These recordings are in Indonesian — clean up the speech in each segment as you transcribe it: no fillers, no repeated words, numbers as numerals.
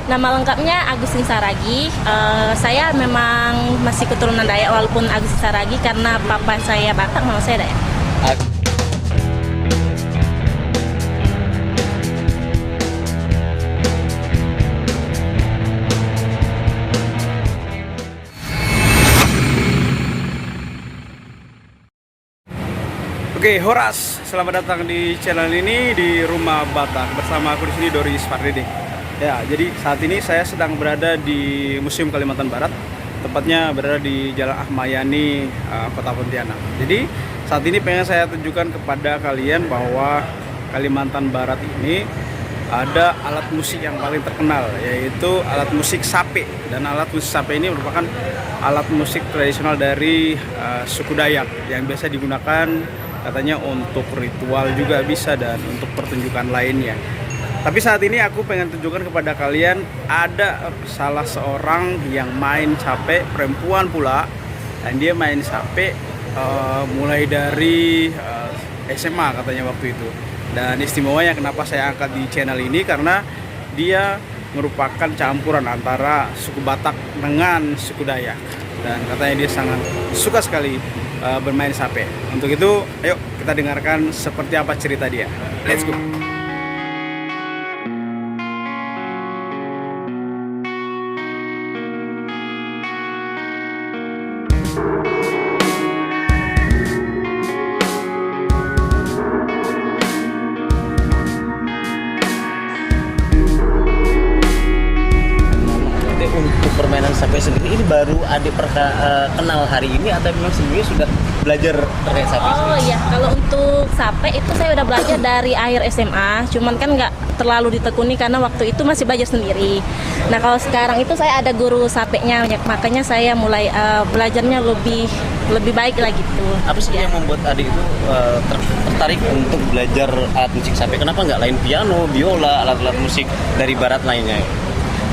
Nama lengkapnya Agustin Saragi. Saya memang masih keturunan Dayak walaupun Agustin Saragi karena papa saya Batak, mama saya Dayak. Oke, Horas, selamat datang di channel ini di Rumah Batak bersama aku di sini Doris Fardede. Ya, jadi saat ini saya sedang berada di Museum Kalimantan Barat, tepatnya berada di Jalan Ahmayani, Kota Pontianak. Jadi saat ini pengen saya tunjukkan kepada kalian bahwa Kalimantan Barat ini ada alat musik yang paling terkenal, yaitu alat musik sape. Dan alat musik sape ini merupakan alat musik tradisional dari suku Dayak yang biasa digunakan katanya untuk ritual juga bisa dan untuk pertunjukan lainnya. Tapi saat ini aku pengen tunjukkan kepada kalian ada salah seorang yang main sape, perempuan pula, dan dia main sape mulai dari SMA katanya waktu itu. Dan istimewanya kenapa saya angkat di channel ini karena dia merupakan campuran antara suku Batak dengan suku Dayak, dan katanya dia sangat suka sekali bermain sape. Untuk itu, ayo kita dengarkan seperti apa cerita dia. Let's go. Untuk permainan sape sendiri ini baru adik kenal hari ini atau memang sebelumnya sudah belajar terkait sape? Oh iya, kalau untuk sape itu saya udah belajar dari akhir SMA, cuman kan nggak terlalu ditekuni karena waktu itu masih belajar sendiri. Nah kalau sekarang itu saya ada guru sapenya, makanya saya mulai belajarnya lebih baik lah gitu. Apa sih yang membuat adik itu tertarik untuk belajar alat musik sape? Kenapa nggak lain piano, biola, alat-alat musik dari barat lainnya?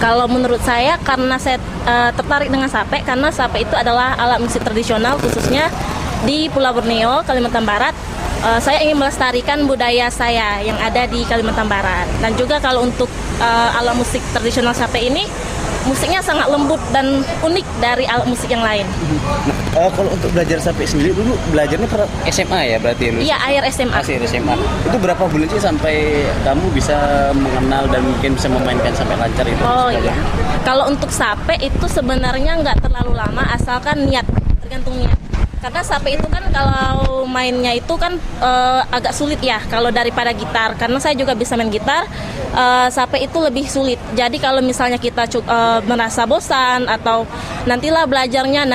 Kalau menurut saya karena saya tertarik dengan sape karena sape itu adalah alat musik tradisional khususnya di Pulau Borneo, Kalimantan Barat. Saya ingin melestarikan budaya saya yang ada di Kalimantan Barat. Dan juga kalau untuk alat musik tradisional sape ini musiknya sangat lembut dan unik dari alat musik yang lain. Nah, kalau untuk belajar sape sendiri dulu belajarnya per SMA ya berarti? Iya, akhir SMA. Akhir SMA. Itu berapa bulan sih sampai kamu bisa mengenal dan mungkin bisa memainkan sampai lancar itu? Oh iya. Kalau untuk sape itu sebenarnya nggak terlalu lama asalkan niat, tergantung niat. Karena sape itu kan kalau mainnya itu kan agak sulit ya kalau daripada gitar. Karena saya juga bisa main gitar, sape itu lebih sulit. Jadi kalau misalnya kita merasa bosan atau nantilah belajarnya,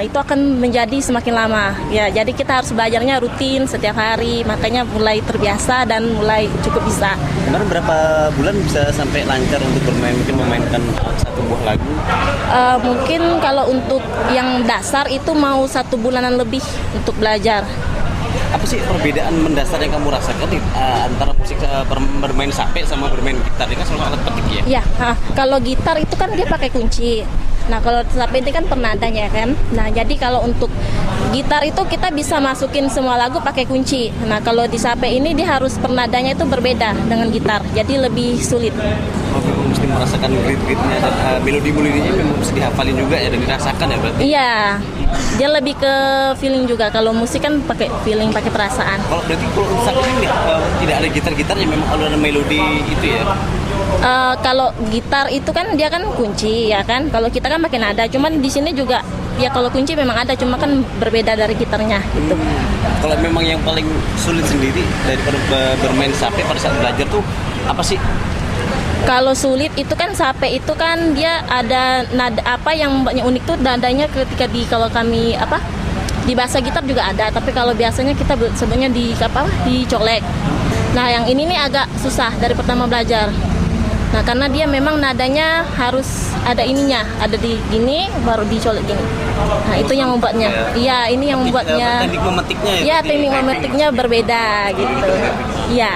itu akan menjadi semakin lama. Ya, jadi kita harus belajarnya rutin setiap hari. Makanya mulai terbiasa dan mulai cukup bisa. Kemarin berapa bulan bisa sampai lancar untuk mungkin memainkan satu buah lagu? Mungkin kalau untuk yang dasar itu mau 1 bulanan lebih untuk belajar. Apa sih perbedaan mendasar yang kamu rasakan antara musik bermain sape sama bermain gitar? Ini kan selalu alat petik ya? Iya, kalau gitar itu kan dia pakai kunci. Nah kalau sape ini kan pernadanya kan. Nah jadi kalau untuk gitar itu kita bisa masukin semua lagu pakai kunci. Nah kalau di sape ini dia harus pernadanya itu berbeda dengan gitar. Jadi lebih sulit. Oh, memang mesti merasakan grit-gritnya dan melodi-melodinya memang mesti dihafalin juga ya dan dirasakan ya berarti? Iya, dia lebih ke feeling juga. Kalau musik kan pakai feeling, pakai perasaan. Kalau berarti kalau sape ini tidak ada gitar-gitarnya, memang kalau ada melodi itu ya? Kalau gitar itu kan dia kan kunci ya kan. Kalau kita kan pakai nada. Cuman di sini juga ya kalau kunci memang ada, cuma kan berbeda dari gitarnya gitu. Kalau memang yang paling sulit sendiri daripada bermain sape pada saat belajar tuh apa sih? Kalau sulit itu kan sape itu kan dia ada nada apa yang unik tuh nadanya ketika kalau kami di bahasa gitar juga ada, tapi kalau biasanya kita sebenarnya dicolek. Nah yang ini nih agak susah dari pertama belajar. Nah karena dia memang nadanya harus ada ininya, ada di gini baru dicolek gini. Nah itu yang membuatnya. Iya, ini yang membuatnya. Teknik memetiknya ya? Iya, teknik memetiknya berbeda gitu. Iya.